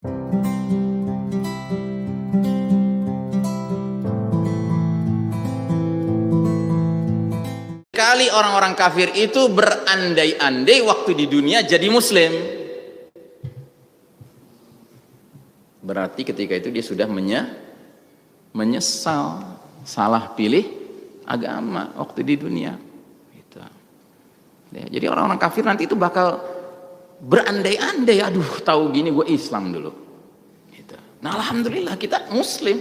Kali orang-orang kafir itu berandai-andai waktu di dunia jadi muslim. Berarti ketika itu dia sudah menyesal salah pilih agama waktu di dunia. Gitu. Ya, jadi orang-orang kafir nanti itu bakal berandai-andai, aduh tahu gini gue Islam dulu. Gitu. Nah alhamdulillah kita muslim,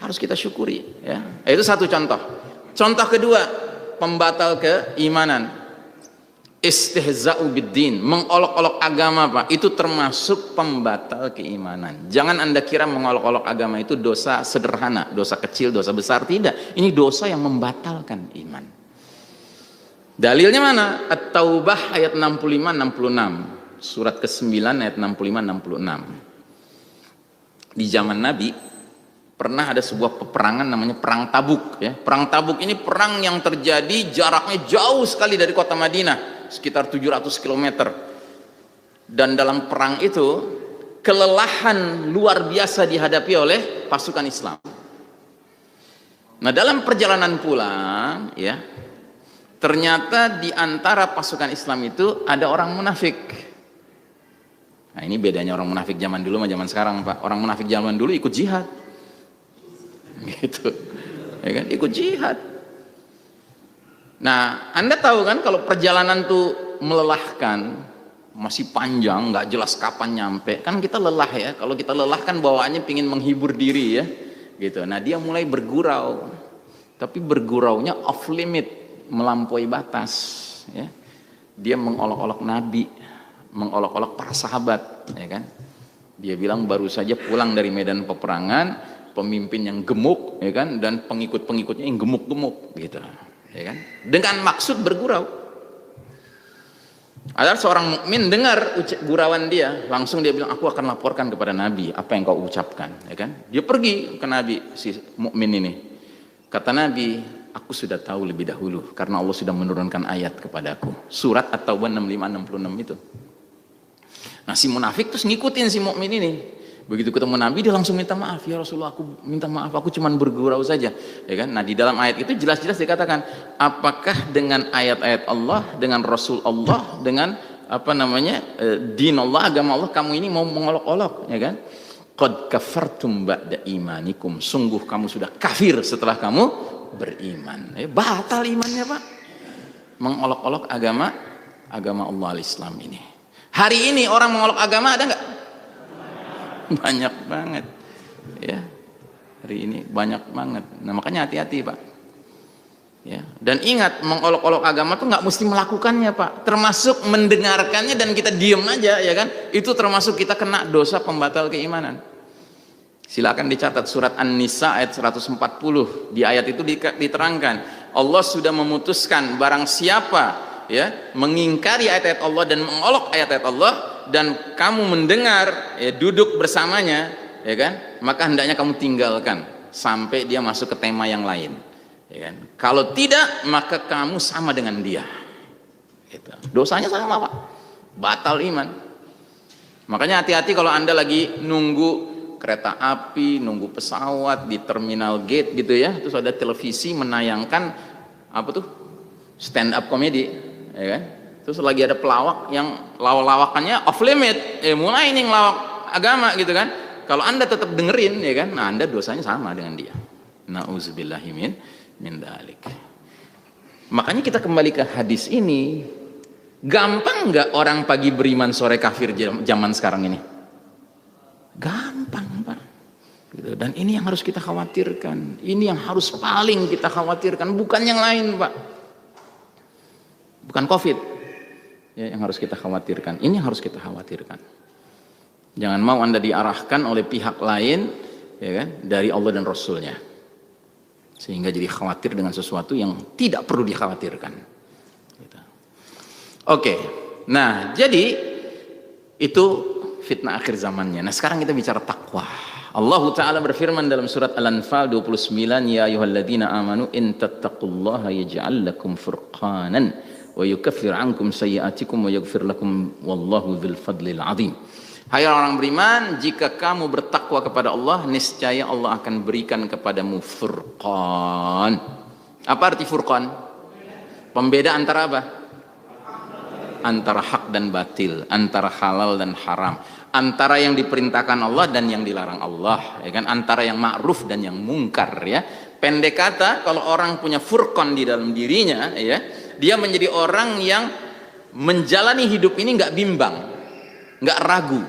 harus kita syukuri. Ya. Itu satu contoh. Contoh kedua, pembatal keimanan, istihza'u biddin, mengolok-olok agama, Pak, itu termasuk pembatal keimanan. Jangan Anda kira mengolok-olok agama itu dosa sederhana, dosa kecil, dosa besar, tidak. Ini dosa yang membatalkan iman. Dalilnya mana? At-Taubah ayat 65-66, surat ke-9 ayat 65-66. Di zaman Nabi pernah ada sebuah peperangan namanya Perang Tabuk. Ya. Perang Tabuk ini perang yang terjadi jaraknya jauh sekali dari kota Madinah, sekitar 700 km. Dan dalam perang itu kelelahan luar biasa dihadapi oleh pasukan Islam. Nah dalam perjalanan pulang, ya, ternyata di antara pasukan Islam itu ada orang munafik. Nah ini bedanya orang munafik zaman dulu sama zaman sekarang, Pak. Orang munafik zaman dulu ikut jihad. Gitu, ya kan, ikut jihad. Nah Anda tahu kan kalau perjalanan tuh melelahkan, masih panjang, nggak jelas kapan nyampe, kan kita lelah ya. Kalau kita lelah kan bawaannya pingin menghibur diri ya, gitu. Nah dia mulai bergurau, tapi berguraunya off limit, melampaui batas ya. Dia mengolok-olok Nabi, mengolok-olok para sahabat, ya kan. Dia bilang baru saja pulang dari medan peperangan, pemimpin yang gemuk, ya kan, dan pengikut-pengikutnya yang gemuk-gemuk, gitu, ya kan, dengan maksud bergurau. Ada seorang mukmin dengar gurauan dia, langsung dia bilang, aku akan laporkan kepada Nabi apa yang kau ucapkan, ya kan. Dia pergi ke Nabi, si mukmin ini. Kata Nabi, aku sudah tahu lebih dahulu karena Allah sudah menurunkan ayat kepadaku. Surat At-Taubah 65-66 itu. Nah si munafik terus ngikutin si mukmin ini. Begitu ketemu Nabi dia langsung minta maaf, ya Rasulullah aku minta maaf, aku cuma bergurau saja, ya kan. Nah di dalam ayat itu jelas-jelas dikatakan, apakah dengan ayat-ayat Allah, dengan Rasul Allah, dengan apa namanya din Allah, agama Allah, kamu ini mau mengolok-olok, ya kan. Qad kafartum ba'da imanikum, sungguh kamu sudah kafir setelah kamu beriman. Batal imannya, Pak, mengolok-olok agama Allah al-Islam ini. Hari ini orang mengolok agama ada nggak? Banyak banget ya, hari ini banyak banget. Nah makanya hati-hati, Pak ya. Dan ingat, mengolok-olok agama tuh nggak mesti melakukannya, Pak, termasuk mendengarkannya dan kita diem aja, ya kan, itu termasuk kita kena dosa pembatal keimanan. Silakan dicatat surat An-Nisa ayat 140. Di ayat itu diterangkan Allah sudah memutuskan barang siapa ya mengingkari ayat-ayat Allah dan mengolok ayat-ayat Allah dan kamu mendengar, ya, duduk bersamanya, ya kan, maka hendaknya kamu tinggalkan sampai dia masuk ke tema yang lain, ya kan. Kalau tidak, maka kamu sama dengan dia, gitu. Dosanya sama, Pak, batal iman. Makanya hati-hati kalau Anda lagi nunggu kereta api, nunggu pesawat di terminal gate gitu ya, terus ada televisi menayangkan apa tuh, stand up comedy, ya kan. Terus lagi ada pelawak yang lawak-lawakannya off limit, mulai nih ngelawak agama gitu kan. Kalau Anda tetap dengerin, ya kan, nah Anda dosanya sama dengan dia. Nauzubillahi min dzalik. Makanya kita kembali ke hadis ini. Gampang nggak orang pagi beriman sore kafir zaman sekarang ini? Gampang, Pak. Gitu. Dan ini yang harus kita khawatirkan. Ini yang harus paling kita khawatirkan, bukan yang lain, Pak. Bukan COVID. Ya, yang harus kita khawatirkan, ini yang harus kita khawatirkan. Jangan mau Anda diarahkan oleh pihak lain, ya kan, dari Allah dan Rasulnya, sehingga jadi khawatir dengan sesuatu yang tidak perlu dikhawatirkan. Gitu. Oke, nah jadi itu fitnah akhir zamannya. Nah sekarang kita bicara takwa. Allah Ta'ala berfirman dalam surat Al-Anfal 29, ya ayyuhalladzina amanu in tattaqullaha yaj'al lakum furqanan wa yukaffir ankum sayyi'atikum wa yaghfir lakum wallahu dzul fadlil 'adzim. Hai orang beriman, jika kamu bertakwa kepada Allah, niscaya Allah akan berikan kepadamu furqan. Apa arti furqan? Pembeda antara apa? Antara hak dan batil, antara halal dan haram, antara yang diperintahkan Allah dan yang dilarang Allah, ya kan? Antara yang ma'ruf dan yang mungkar, ya. Pendek kata, kalau orang punya furqan di dalam dirinya, ya, dia menjadi orang yang menjalani hidup ini nggak bimbang, nggak ragu,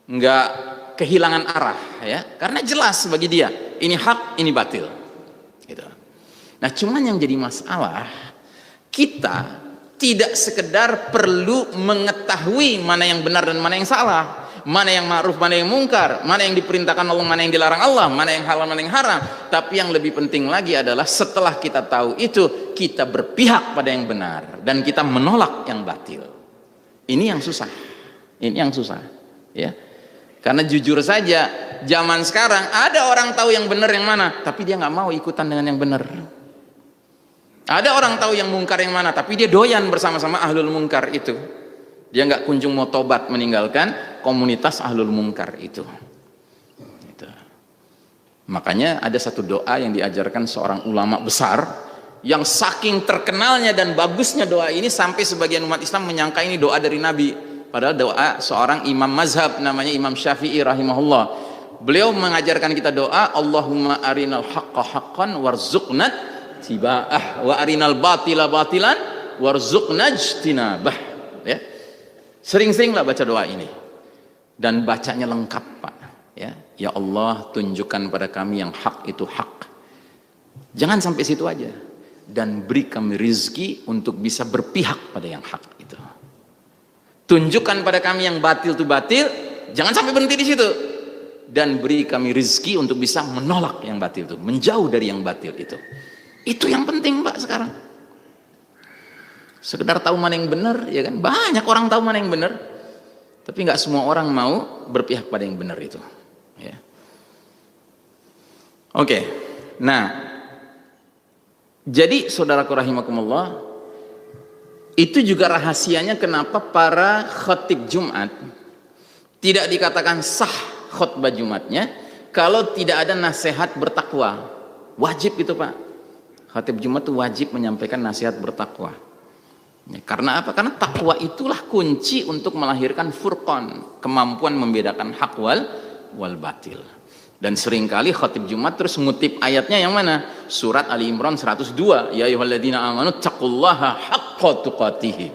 nggak kehilangan arah, ya, karena jelas bagi dia ini hak, ini batil, gitu. Nah, cuman yang jadi masalah, kita tidak sekedar perlu mengetahui mana yang benar dan mana yang salah, mana yang ma'ruf, mana yang mungkar, mana yang diperintahkan Allah, mana yang dilarang Allah, mana yang halal, mana yang haram. Tapi yang lebih penting lagi adalah setelah kita tahu itu, kita berpihak pada yang benar dan kita menolak yang batil. Ini yang susah. Ini yang susah, ya. Karena jujur saja, zaman sekarang ada orang tahu yang benar yang mana, tapi dia nggak mau ikutan dengan yang benar. Ada orang tahu yang mungkar yang mana, tapi dia doyan bersama-sama ahlul mungkar itu. Dia nggak kunjung mau tobat meninggalkan komunitas ahlul mungkar itu. Gitu. Makanya ada satu doa yang diajarkan seorang ulama besar, yang saking terkenalnya dan bagusnya doa ini sampai sebagian umat Islam menyangka ini doa dari Nabi. Padahal doa seorang imam mazhab namanya Imam Syafi'i rahimahullah. Beliau mengajarkan kita doa, Allahumma arinal haqqa haqqan warzuqna tiba'ah wa arinal batila batilan warzuqna ijtinabah, ya. Sering-seringlah baca doa ini dan bacanya lengkap, Pak, ya. Ya Allah, tunjukkan pada kami yang hak itu hak, jangan sampai situ aja, dan beri kami rizki untuk bisa berpihak pada yang hak itu. Tunjukkan pada kami yang batil itu batil, jangan sampai berhenti di situ, dan beri kami rizki untuk bisa menolak yang batil itu, menjauh dari yang batil itu. Itu yang penting, Pak, sekarang. Sekedar tahu mana yang benar, ya kan? Banyak orang tahu mana yang benar, tapi nggak semua orang mau berpihak pada yang benar itu, ya. Oke. Nah, jadi saudaraku rahimakumullah, itu juga rahasianya kenapa para khatib Jumat tidak dikatakan sah khutbah Jumatnya kalau tidak ada nasihat bertakwa. Wajib itu, Pak. Khatib Jumat itu wajib menyampaikan nasihat bertakwa. Ya, karena apa? Karena takwa itulah kunci untuk melahirkan furqan, kemampuan membedakan hak wal batil. Dan seringkali khatib Jumat terus ngutip ayatnya yang mana? Surat Ali Imran 102, ya ayyuhalladzina amanu taqullaha haqqa tuqatih.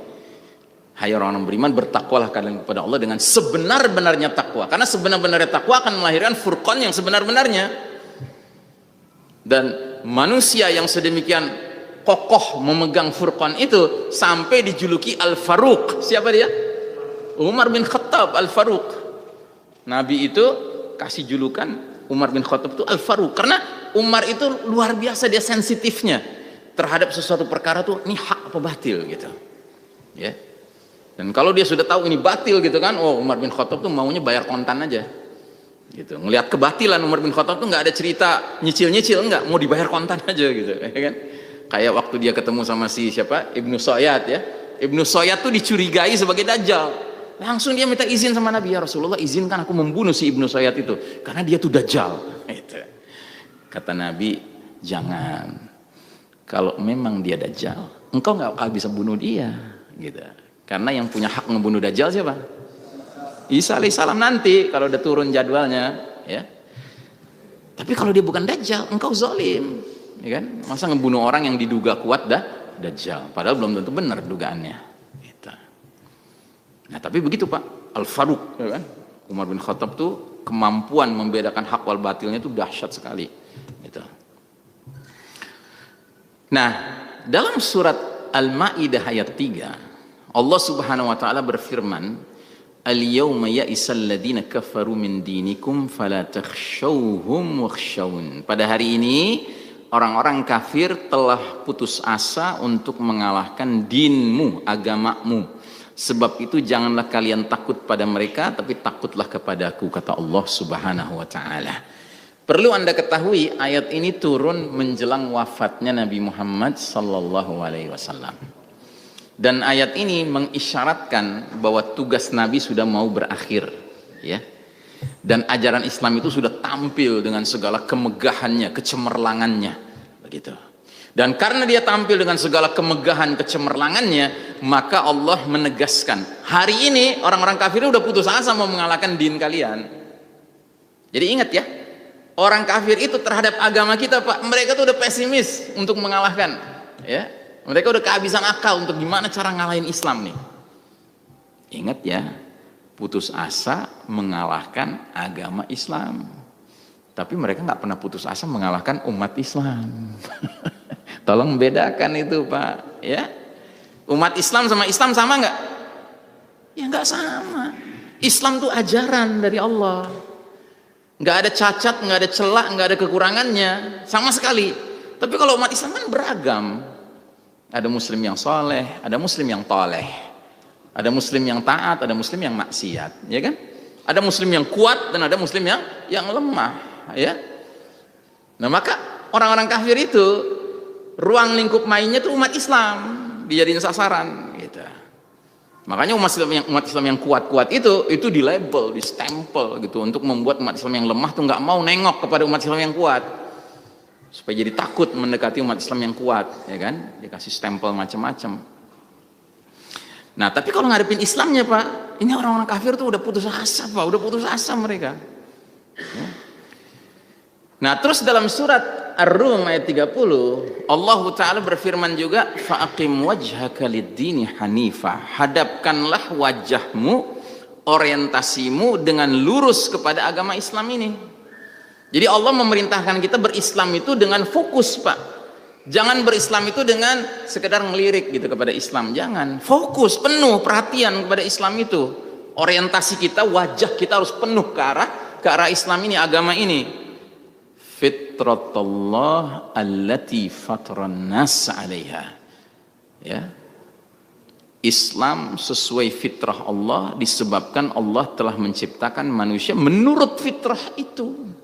Hai orang beriman, bertakwalah kalian kepada Allah dengan sebenar-benarnya takwa. Karena sebenar-benarnya takwa akan melahirkan furqan yang sebenar-benarnya. Dan manusia yang sedemikian kokoh memegang furqan itu sampai dijuluki Al-Faruq. Siapa dia? Umar bin Khattab Al-Faruq. Nabi itu kasih julukan Umar bin Khattab itu Al-Faruq karena Umar itu luar biasa dia sensitifnya terhadap sesuatu perkara tuh, ini hak apa batil gitu, ya. Dan kalau dia sudah tahu ini batil gitu kan, oh, Umar bin Khattab tuh maunya bayar kontan aja gitu. Ngelihat kebatilan Umar bin Khattab tuh nggak ada cerita nyicil-nyicil, enggak, mau dibayar kontan aja gitu, ya kan. Kayak waktu dia ketemu sama si siapa, Ibnu Soyad, ya. Ibnu Soyad tuh dicurigai sebagai dajjal, langsung dia minta izin sama Nabi, ya Rasulullah, izinkan aku membunuh si Ibnu Soyad itu karena dia tuh dajjal gitu. Kata Nabi, jangan, kalau memang dia dajjal engkau nggak akan bisa bunuh dia gitu, karena yang punya hak membunuh dajjal siapa? Isa alaihissalam nanti kalau udah turun jadwalnya, ya. Tapi kalau dia bukan dajjal, engkau zalim, ya kan? Masa ngebunuh orang yang diduga kuat dajjal, padahal belum tentu benar dugaannya gitu. Nah, tapi begitu, Pak, Al-Faruq, ya kan? Umar bin Khattab tuh kemampuan membedakan hak wal batilnya itu dahsyat sekali gitu. Nah, dalam surat Al-Maidah ayat 3, Allah Subhanahu wa taala berfirman, Al-yawma ya'isal ladina kafaru min dinikum fala takhshawhum wakhshawun. Pada hari ini orang-orang kafir telah putus asa untuk mengalahkan dinmu, agamamu. Sebab itu janganlah kalian takut pada mereka, tapi takutlah kepadaku, kata Allah Subhanahu wa taala. Perlu Anda ketahui, ayat ini turun menjelang wafatnya Nabi Muhammad sallallahu alaihi wasallam. Dan ayat ini mengisyaratkan bahwa tugas Nabi sudah mau berakhir. ya. Dan ajaran Islam itu sudah tampil dengan segala kemegahannya, kecemerlangannya, begitu. Dan karena dia tampil dengan segala kemegahan, kecemerlangannya, maka Allah menegaskan, hari ini orang-orang kafir udah putus asa mau mengalahkan din kalian. Jadi ingat ya, orang kafir itu terhadap agama kita, Pak, mereka tuh udah pesimis untuk mengalahkan, ya. Mereka udah kehabisan akal untuk gimana cara ngalahin Islam nih. Ingat ya, putus asa mengalahkan agama Islam, tapi mereka nggak pernah putus asa mengalahkan umat Islam. Tolong bedakan itu, Pak, ya. Umat Islam sama nggak? Ya nggak sama. Islam tuh ajaran dari Allah, nggak ada cacat, nggak ada celak, nggak ada kekurangannya sama sekali. Tapi kalau umat Islam kan beragam, ada muslim yang soleh, ada muslim yang toleh, ada muslim yang taat, ada muslim yang maksiat, ya kan? Ada muslim yang kuat dan ada muslim yang lemah, ya. Nah, maka orang-orang kafir itu ruang lingkup mainnya tuh umat Islam, dijadiin sasaran, gitu. Makanya umat Islam yang kuat-kuat itu di label, di stempel gitu, untuk membuat umat Islam yang lemah tuh nggak mau nengok kepada umat Islam yang kuat, supaya jadi takut mendekati umat Islam yang kuat, ya kan? Dikasih stempel macam-macam. Nah, tapi kalau ngadepin Islamnya, Pak, ini orang-orang kafir tuh udah putus asa, Pak, udah putus asa mereka. Ya. Nah, terus dalam surat Ar-Rum ayat 30, Allah Ta'ala berfirman juga, fa'aqim wajhaka lid-dini hanifah, hadapkanlah wajahmu, orientasimu dengan lurus kepada agama Islam ini. Jadi Allah memerintahkan kita berislam itu dengan fokus, Pak. Jangan berislam itu dengan sekedar ngelirik gitu kepada Islam, jangan. Fokus, penuh perhatian kepada Islam itu. Orientasi kita, wajah kita harus penuh ke arah Islam ini, agama ini. Fitratullah allati fataran nas 'alaiha. Ya. Islam sesuai fitrah Allah, disebabkan Allah telah menciptakan manusia menurut fitrah itu.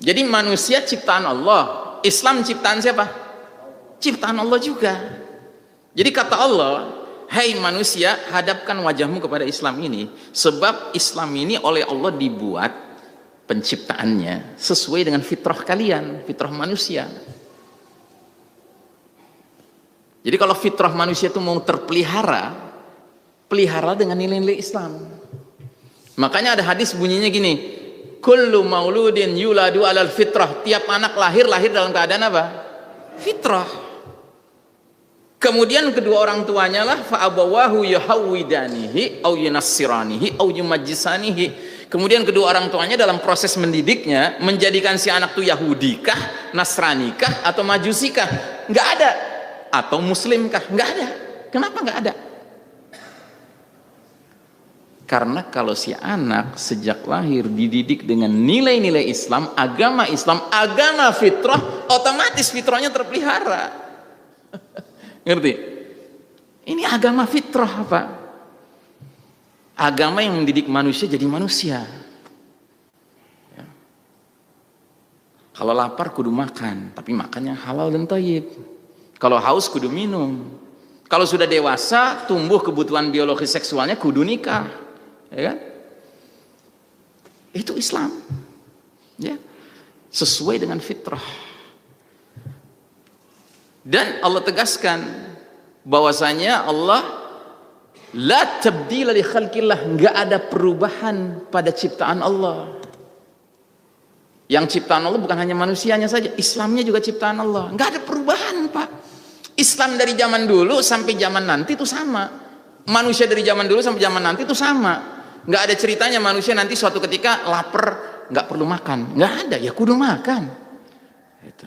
Jadi manusia ciptaan Allah, Islam ciptaan siapa? Ciptaan Allah juga. Jadi kata Allah, hai manusia, hadapkan wajahmu kepada Islam ini, sebab Islam ini oleh Allah dibuat penciptaannya sesuai dengan fitrah kalian, fitrah manusia. Jadi kalau fitrah manusia itu mau terpelihara, pelihara dengan nilai-nilai Islam. Makanya ada hadis bunyinya gini, kullu mauludin yuladu alal fitrah, tiap anak lahir dalam keadaan apa? Fitrah. Kemudian kedua orang tuanya lah fa'abawahu yahawidanihi au yunassiranihi au yumajjisanihi. Kemudian kedua orang tuanya dalam proses mendidiknya menjadikan si anak itu Yahudikah, Nasranikah, atau Majusikah? Nggak ada. Atau Muslimkah? Nggak ada. Kenapa nggak ada? Karena kalau si anak sejak lahir dididik dengan nilai-nilai Islam, agama fitrah, otomatis fitrahnya terpelihara. Ngerti? Ini agama fitrah, Pak. Agama yang mendidik manusia jadi manusia. Ya. Kalau lapar kudu makan, tapi makannya halal dan thayyib. Kalau haus kudu minum. Kalau sudah dewasa, tumbuh kebutuhan biologis seksualnya kudu nikah. Ya kan? Itu Islam. Ya. Sesuai dengan fitrah. Dan Allah tegaskan bahwasanya Allah la tabdila li khalqillah, enggak ada perubahan pada ciptaan Allah. Yang ciptaan Allah bukan hanya manusianya saja, Islamnya juga ciptaan Allah. Enggak ada perubahan, Pak. Islam dari zaman dulu sampai zaman nanti itu sama. Manusia dari zaman dulu sampai zaman nanti itu sama. Enggak ada ceritanya manusia nanti suatu ketika lapar enggak perlu makan. Enggak ada, ya kudu makan. Itu.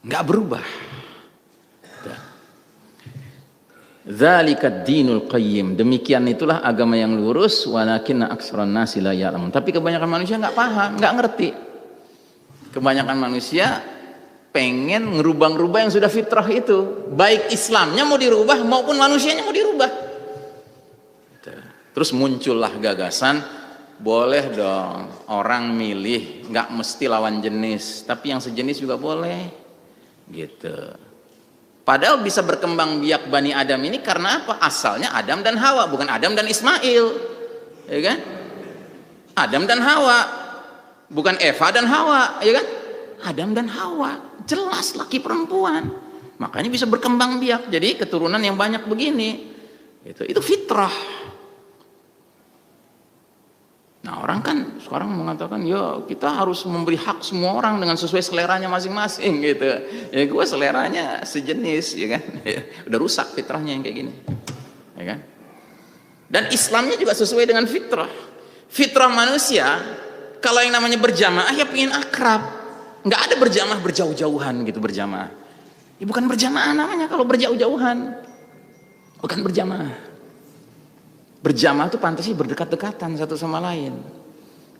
Enggak berubah. Dzalika dinul qayyim, demikian itulah agama yang lurus, walakinna aktsaran nasi la ya'lamun. Tapi kebanyakan manusia nggak paham, nggak ngerti. Kebanyakan manusia pengen ngerubah-rubah yang sudah fitrah itu, baik Islamnya mau dirubah maupun manusianya mau dirubah. Terus muncullah gagasan, boleh dong orang milih, nggak mesti lawan jenis, tapi yang sejenis juga boleh, gitu. Padahal bisa berkembang biak Bani Adam ini karena apa? Asalnya Adam dan Hawa, bukan Adam dan Ismail, ya kan? Adam dan Hawa, bukan Eva dan Hawa, ya kan? Adam dan Hawa, jelas laki perempuan, makanya bisa berkembang biak. Jadi keturunan yang banyak begini, itu fitrah. Nah, orang kan sekarang mengatakan, ya kita harus memberi hak semua orang dengan sesuai seleranya masing-masing gitu. Ya gue seleranya sejenis, ya kan? Ya, udah rusak fitrahnya yang kayak gini, ya kan? Dan Islamnya juga sesuai dengan fitrah. Fitrah manusia, kalau yang namanya berjamaah ya pengen akrab. Nggak ada berjamaah berjauh-jauhan gitu berjamaah. Ya bukan berjamaah namanya kalau berjauh-jauhan. Bukan berjamaah. Berjamaah itu pantasnya berdekat-dekatan satu sama lain.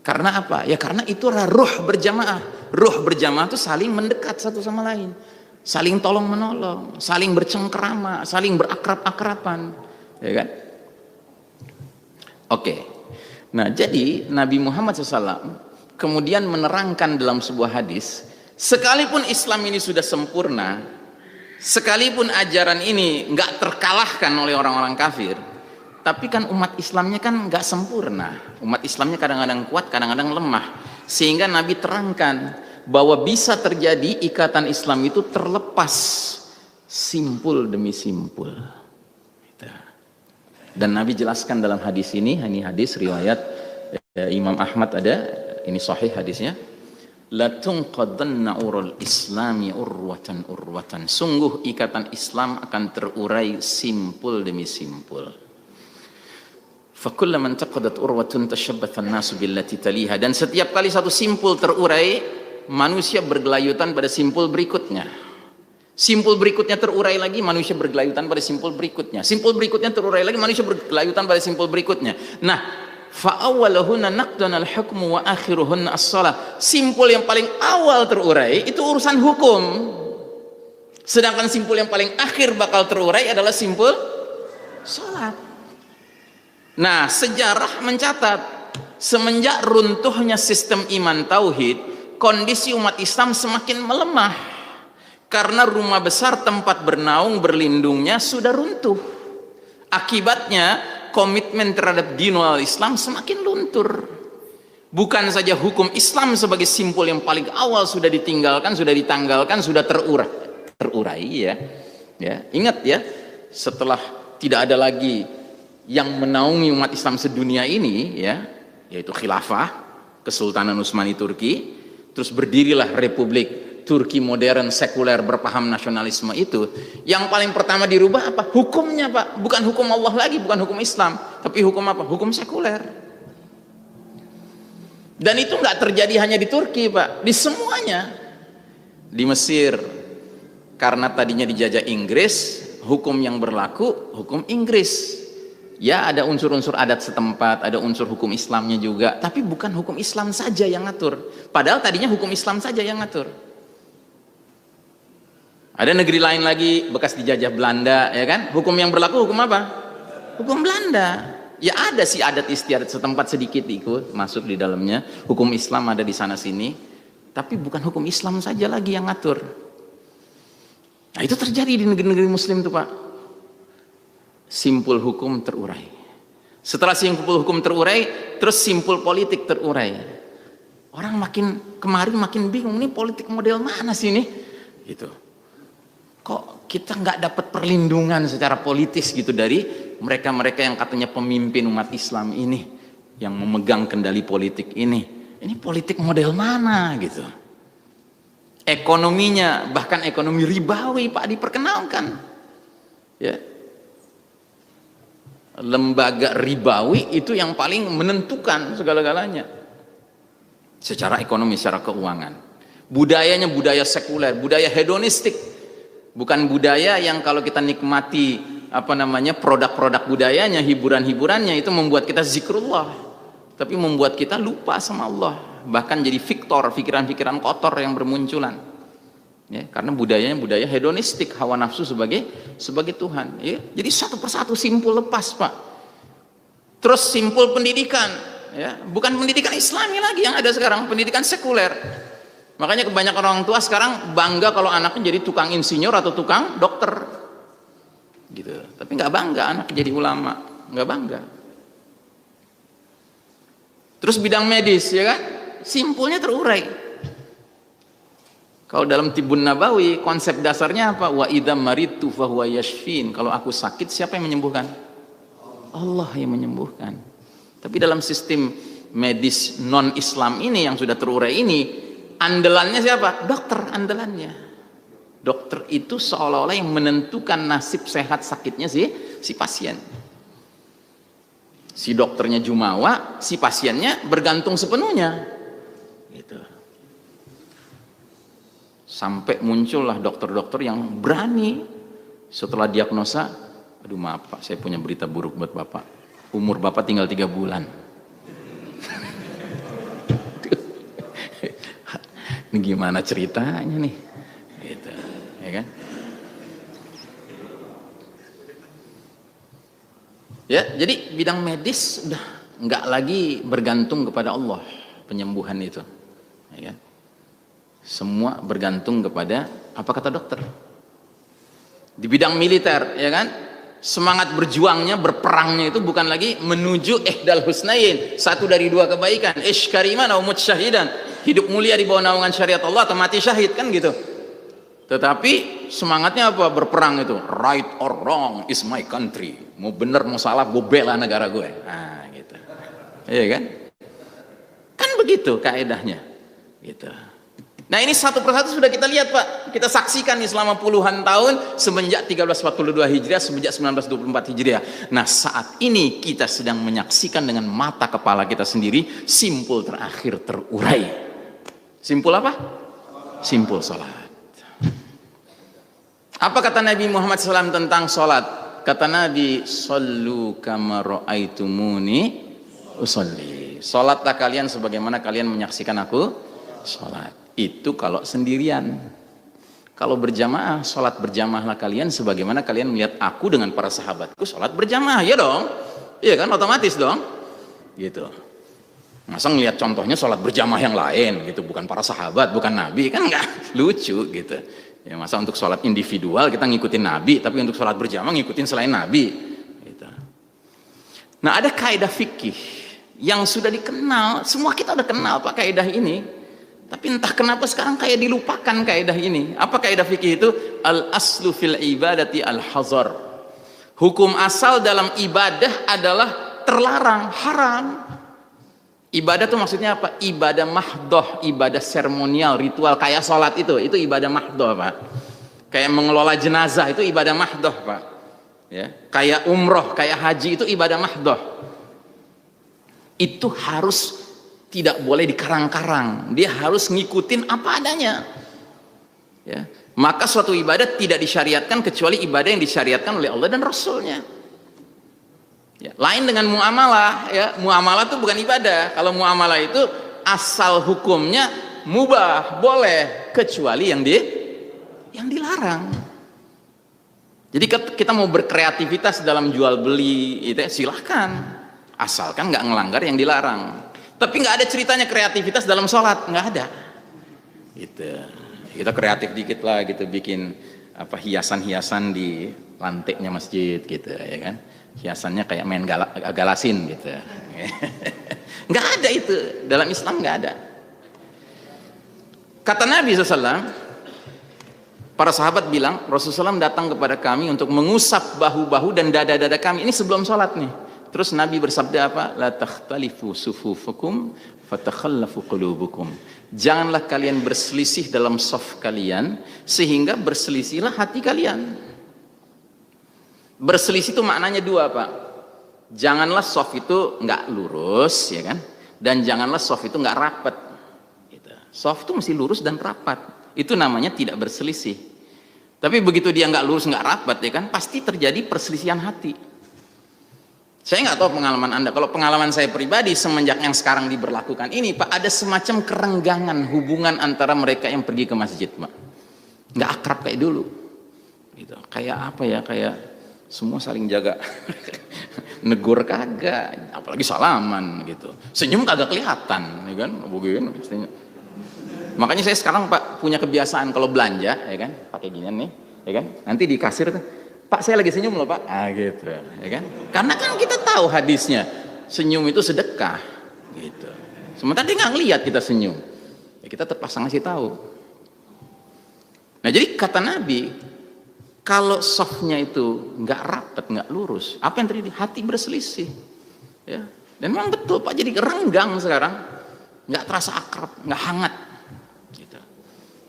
Karena apa? Ya karena itu ruh berjamaah. Ruh berjamaah itu saling mendekat satu sama lain, saling tolong menolong, saling bercengkerama, saling berakrab-akraban, ya kan? Oke. Nah, jadi Nabi Muhammad SAW kemudian menerangkan dalam sebuah hadis, sekalipun Islam ini sudah sempurna, sekalipun ajaran ini nggak terkalahkan oleh orang-orang kafir, tapi kan umat Islamnya kan nggak sempurna. Umat Islamnya kadang-kadang kuat, kadang-kadang lemah. Sehingga Nabi terangkan bahwa bisa terjadi ikatan Islam itu terlepas simpul demi simpul. Dan Nabi jelaskan dalam hadis ini hadis riwayat Imam Ahmad ada, ini sahih hadisnya. La tunqadanna urul islami urwatan urwatan. Sungguh ikatan Islam akan terurai simpul demi simpul. Fakullaman taqadat urwatun tashabbatha an-nasu billati taliha. Dan setiap kali satu simpul terurai, manusia bergelayutan pada simpul berikutnya. Simpul berikutnya terurai lagi, manusia bergelayutan pada simpul berikutnya. Simpul berikutnya terurai lagi, manusia bergelayutan pada simpul berikutnya. Nah, fa awwaluhunna naqdan al-hukmu wa akhiruhunna as-shalah. Simpul yang paling awal terurai itu urusan hukum. Sedangkan simpul yang paling akhir bakal terurai adalah simpul salat. Nah, sejarah mencatat semenjak runtuhnya sistem iman tauhid, kondisi umat Islam semakin melemah karena rumah besar tempat bernaung berlindungnya sudah runtuh. Akibatnya komitmen terhadap dinul Islam semakin luntur. Bukan saja hukum Islam sebagai simpul yang paling awal sudah ditinggalkan, sudah ditanggalkan, sudah terurai ya. Ya, ingat ya, setelah tidak ada lagi yang menaungi umat Islam sedunia ini, ya, yaitu khilafah, Kesultanan Utsmani Turki, terus berdirilah Republik Turki modern sekuler berpaham nasionalisme itu. Yang paling pertama dirubah apa? Hukumnya, Pak. Bukan hukum Allah lagi, bukan hukum Islam, tapi hukum apa? Hukum sekuler. Dan itu nggak terjadi hanya di Turki, Pak, di semuanya. Di Mesir, karena tadinya dijajah Inggris, hukum yang berlaku hukum Inggris. Ya, ada unsur-unsur adat setempat, ada unsur hukum Islamnya juga, tapi bukan hukum Islam saja yang ngatur. Padahal tadinya hukum Islam saja yang ngatur. Ada negeri lain lagi bekas dijajah Belanda, ya kan? Hukum yang berlaku hukum apa? Hukum Belanda. Ya ada sih adat istiadat setempat sedikit ikut masuk di dalamnya. Hukum Islam ada di sana sini, tapi bukan hukum Islam saja lagi yang ngatur. Nah, itu terjadi di negeri-negeri Muslim tuh, Pak. Simpul hukum terurai. Setelah simpul hukum terurai, terus simpul politik terurai. Orang kemarin makin bingung, nih politik model mana sih ini? Gitu. Kok kita nggak dapat perlindungan secara politis gitu dari mereka-mereka yang katanya pemimpin umat Islam ini, yang memegang kendali politik ini. Ini politik model mana gitu? Ekonominya, bahkan ekonomi ribawi, Pak, diperkenalkan. Ya. Lembaga ribawi itu yang paling menentukan segala-galanya secara ekonomi, secara keuangan. Budayanya budaya sekuler, budaya hedonistik, bukan budaya yang kalau kita nikmati produk-produk budayanya, hiburan-hiburannya itu membuat kita zikrullah, tapi membuat kita lupa sama Allah, bahkan jadi fiktor, pikiran-pikiran kotor yang bermunculan. Ya, karena budayanya budaya hedonistik, hawa nafsu sebagai Tuhan. Ya, jadi satu persatu simpul lepas, Pak. Terus simpul pendidikan, ya, bukan pendidikan Islami lagi yang ada sekarang, pendidikan sekuler. Makanya kebanyakan orang tua sekarang bangga kalau anaknya jadi tukang insinyur atau tukang dokter, gitu. Tapi nggak bangga anaknya jadi ulama, nggak bangga. Terus bidang medis, ya kan? Simpulnya terurai. Kalau dalam Tibun Nabawi, konsep dasarnya apa? Wa idza maritu fahuwa yashfin. Kalau aku sakit, siapa yang menyembuhkan? Allah yang menyembuhkan. Tapi dalam sistem medis non-Islam ini yang sudah terurai ini, andalannya siapa? Dokter andalannya. Dokter itu seolah-olah yang menentukan nasib sehat sakitnya si pasien. Si dokternya jumawa, si pasiennya bergantung sepenuhnya. Gitu. Sampai muncullah dokter-dokter yang berani setelah diagnosa, aduh maaf Pak, saya punya berita buruk buat Bapak. Umur Bapak tinggal 3 bulan. Ini gimana ceritanya nih? Gitu, ya kan? Ya, jadi bidang medis udah nggak lagi bergantung kepada Allah penyembuhan itu, ya kan? Semua bergantung kepada apa kata dokter. Di bidang militer, ya kan? Semangat berjuangnya, berperangnya itu bukan lagi menuju ihdal husnain, satu dari dua kebaikan, ish kariman atau mut syahidan, hidup mulia di bawah naungan syariat Allah atau mati syahid, kan gitu. Tetapi semangatnya apa? Berperang itu, right or wrong is my country. Mau bener mau salah, gue bela negara gue. Nah, gitu. Iya kan? Kan begitu kaedahnya. Gitu. Nah, ini satu persatu sudah kita lihat, Pak. Kita saksikan nih selama puluhan tahun semenjak 1342 Hijriah, semenjak 1924 Hijriah. Nah, saat ini kita sedang menyaksikan dengan mata kepala kita sendiri simpul terakhir terurai. Simpul apa? Simpul salat. Apa kata Nabi Muhammad SAW tentang sholat? Kata Nabi, Sallu kama ra'aitumuni usolli. Sholatlah kalian sebagaimana kalian menyaksikan aku sholat. Itu kalau sendirian. Kalau berjamaah, sholat berjamaahlah kalian sebagaimana kalian melihat aku dengan para sahabatku sholat berjamaah. Ya dong, iya kan, otomatis dong, gitu. Masa ngelihat contohnya sholat berjamaah yang lain gitu, bukan para sahabat, bukan Nabi, kan nggak lucu gitu. Ya, masa untuk sholat individual kita ngikutin Nabi, tapi untuk sholat berjamaah ngikutin selain Nabi gitu. Nah, ada kaidah fikih yang sudah dikenal, semua kita udah kenal Pak kaidah ini, tapi entah kenapa sekarang kayak dilupakan kaidah ini. Apa kaidah fikih itu? Al aslu fil ibadati al hazar. Hukum asal dalam ibadah adalah terlarang, haram. Ibadah itu maksudnya apa? Ibadah mahdoh, ibadah seremonial, ritual kayak sholat itu ibadah mahdoh, Pak. Kayak mengelola jenazah itu ibadah mahdoh, Pak. Ya, kayak umroh, kayak haji itu ibadah mahdoh. Itu harus tidak boleh dikarang-karang. Dia harus ngikutin apa adanya. Ya, maka suatu ibadah tidak disyariatkan kecuali ibadah yang disyariatkan oleh Allah dan Rasulnya. Ya, lain dengan muamalah, ya, muamalah itu bukan ibadah. Kalau muamalah itu asal hukumnya mubah, boleh, kecuali yang dilarang. Jadi kita mau berkreativitas dalam jual beli itu silahkan, asalkan nggak ngelanggar yang dilarang. Tapi nggak ada ceritanya kreativitas dalam sholat, nggak ada. Gitu. Kita kreatif dikit lah, gitu, bikin apa hiasan-hiasan di lantainya masjid, gitu, ya kan? Hiasannya kayak main galasin gitu. Nggak ada itu dalam Islam, nggak ada. Kata Nabi SAW, para sahabat bilang Rasulullah SAW datang kepada kami untuk mengusap bahu-bahu dan dada-dada kami. Ini sebelum sholat nih. Terus Nabi bersabda apa? La takhtalifu sufufukum fatakhallafu qulubukum. Janganlah kalian berselisih dalam shaf kalian sehingga berselisihlah hati kalian. Berselisih itu maknanya dua, Pak. Janganlah shaf itu nggak lurus, ya kan? Dan janganlah shaf itu nggak rapat. Gitu. Shaf itu mesti lurus dan rapat. Itu namanya tidak berselisih. Tapi begitu dia nggak lurus, nggak rapat, ya kan? Pasti terjadi perselisihan hati. Saya nggak tahu pengalaman Anda. Kalau pengalaman saya pribadi semenjak yang sekarang diberlakukan ini, Pak, ada semacam kerenggangan hubungan antara mereka yang pergi ke masjid, Pak. Nggak akrab kayak dulu. Gitu. Kayak apa ya? Kayak semua saling jaga. Negur kagak, apalagi salaman gitu. Senyum kagak kelihatan, ya kan? Begini pastinya. Makanya saya sekarang Pak punya kebiasaan kalau belanja, ya kan, pakai ginian nih, ya kan, nanti di kasir tuh, Pak saya lagi senyum loh Pak, gitu, ya kan, karena kan kita tahu hadisnya, senyum itu sedekah, gitu. Sementara dia nggak ngelihat kita senyum, ya kita terpaksa ngasih tahu. Nah jadi kata Nabi, kalau softnya itu nggak rapat, nggak lurus, apa yang terjadi? Hati berselisih, ya. Dan memang betul Pak, jadi renggang sekarang, nggak terasa akrab, nggak hangat. Gitu.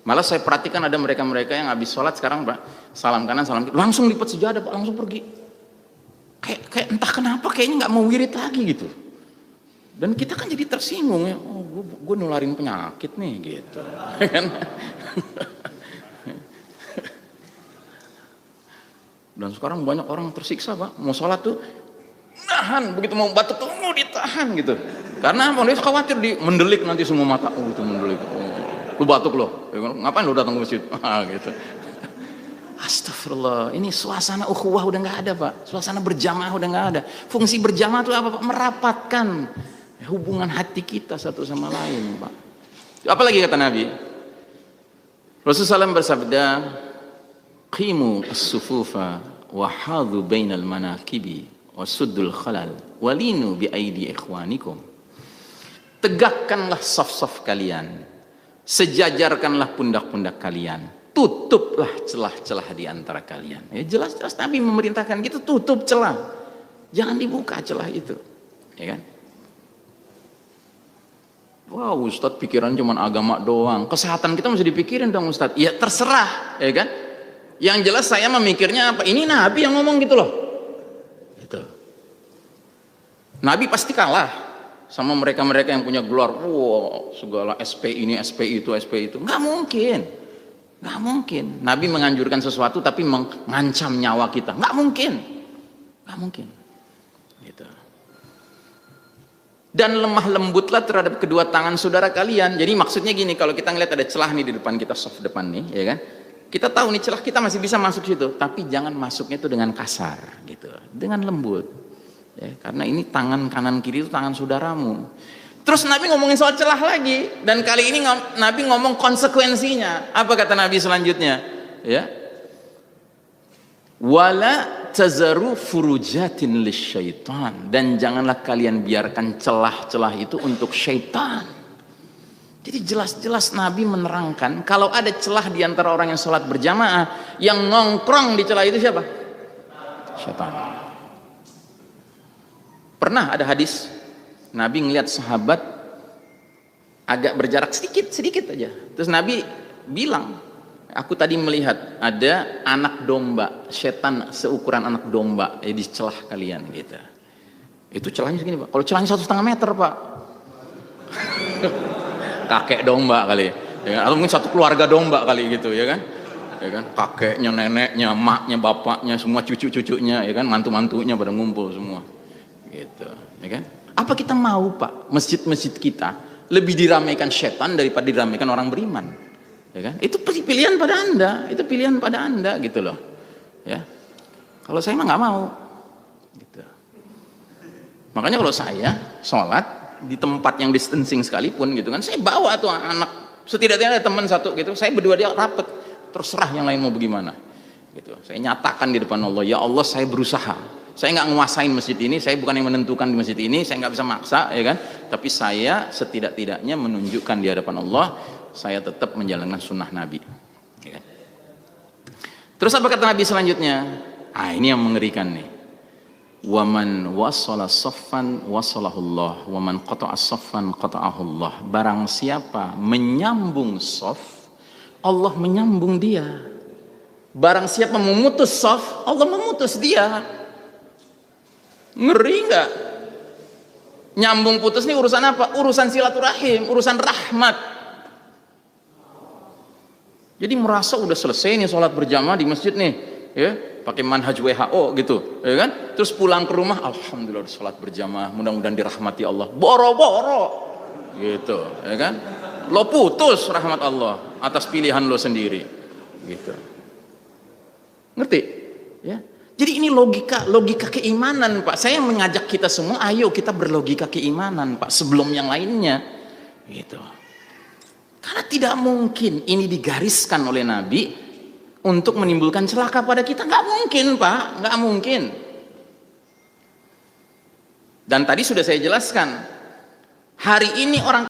Malah saya perhatikan ada mereka-mereka yang habis sholat sekarang Pak, salam kanan, salam kiri, langsung lipat sejadah Pak, langsung pergi. Kayak entah kenapa kayaknya nggak mau wirid lagi gitu. Dan kita kan jadi tersinggung ya, oh gue nularin penyakit nih gitu. Dan sekarang banyak orang tersiksa Pak, mau sholat tuh nahan, begitu mau batuk tuh mau ditahan gitu. Karena mau dia khawatir di mendelik nanti semua mata, oh itu mendelik. Lu batuk loh, ngapain lu datang ke masjid? Gitu. Astagfirullah, ini suasana ukhuwah udah nggak ada Pak, suasana berjamaah udah nggak ada. Fungsi berjamaah itu apa Pak? Merapatkan hubungan hati kita satu sama lain Pak. Apalagi kata Nabi, Rasulullah SAW bersabda, qimu as-sufufa wa hadhu bainal manakibi wasuddul khalal walinu bi aidi ikhwanikum. Tegakkanlah saf-saf kalian, sejajarkanlah pundak-pundak kalian, tutuplah celah-celah di antara kalian. Ya jelas-jelas Nabi memerintahkan kita tutup celah, jangan dibuka celah itu, ya kan? Wow Ustadz pikiran cuma agama doang, kesehatan kita mesti dipikirin dong Ustadz. Ya terserah, ya kan? Yang jelas saya memikirnya apa? Ini Nabi yang ngomong gitu loh. Gitu. Nabi pasti kalah sama mereka-mereka yang punya gelar, wow, segala SP ini, SP itu, SP itu. Nggak mungkin. Nggak mungkin. Nabi menganjurkan sesuatu tapi mengancam nyawa kita. Nggak mungkin. Nggak mungkin. Gitu. Dan lemah lembutlah terhadap kedua tangan saudara kalian. Jadi maksudnya gini, kalau kita ngeliat ada celah nih di depan kita, soft depan nih, ya kan? Kita tahu nih celah kita masih bisa masuk situ, tapi jangan masuknya itu dengan kasar, gitu, dengan lembut, ya, karena ini tangan kanan kiri itu tangan saudaramu. Terus Nabi ngomongin soal celah lagi, dan kali ini Nabi ngomong konsekuensinya. Apa kata Nabi selanjutnya? Ya, wala tazaru furujatin lisyaitan, dan janganlah kalian biarkan celah-celah itu untuk syaitan. Jadi jelas-jelas Nabi menerangkan kalau ada celah di antara orang yang sholat berjamaah, yang nongkrong di celah itu siapa? Syaitan. Pernah ada hadis Nabi ngelihat sahabat agak berjarak sedikit aja, terus Nabi bilang, aku tadi melihat ada anak domba, setan seukuran anak domba di celah kalian gitu. Itu celahnya segini Pak, kalau celahnya 1,5 meter Pak. Kakek domba kali, ya kan? Atau mungkin satu keluarga domba kali gitu, ya kan? Ya kan? Kakeknya, neneknya, emaknya, bapaknya, semua cucu-cucunya, ya kan? Mantu-mantunya pada ngumpul semua, gitu, ya kan? Apa kita mau Pak, masjid-masjid kita lebih diramaikan setan daripada diramaikan orang beriman, ya kan? Itu pilihan pada Anda, itu pilihan pada Anda, gitu loh, ya. Kalau saya mah nggak mau, gitu. Makanya kalau saya sholat di tempat yang distancing sekalipun gitu kan, saya bawa tuh anak, setidaknya ada teman satu gitu, saya berdua dia rapet, terserah yang lain mau bagaimana gitu. Saya nyatakan di depan Allah, ya Allah saya berusaha, saya nggak nguasain masjid ini, saya bukan yang menentukan di masjid ini, saya nggak bisa maksa, ya kan, tapi saya setidak-tidaknya menunjukkan di hadapan Allah saya tetap menjalankan sunnah Nabi, ya kan? Terus apa kata Nabi selanjutnya? Ini yang mengerikan nih. Waman wasala saffan wasalahullah, waman qata'a saffan qata'ahullah. Barang siapa menyambung saf, Allah menyambung dia. Barang siapa memutus saf, Allah memutus dia. Ngeri nggak? Nyambung putus ini urusan apa? Urusan silaturahim, urusan rahmat. Jadi merasa udah selesai nih sholat berjamaah di masjid nih, ya, pakai manhaj WHO gitu, ya kan? Terus pulang ke rumah, alhamdulillah sholat berjamaah, mudah-mudahan dirahmati Allah. Boro-boro, gitu, ya kan? Lo putus rahmat Allah atas pilihan lo sendiri, gitu. Ngerti? Ya. Jadi ini logika keimanan Pak. Saya mengajak kita semua, ayo kita berlogika keimanan Pak, sebelum yang lainnya, gitu. Karena tidak mungkin ini digariskan oleh Nabi untuk menimbulkan celaka pada kita. Nggak mungkin, Pak, nggak mungkin. Dan tadi sudah saya jelaskan, hari ini orang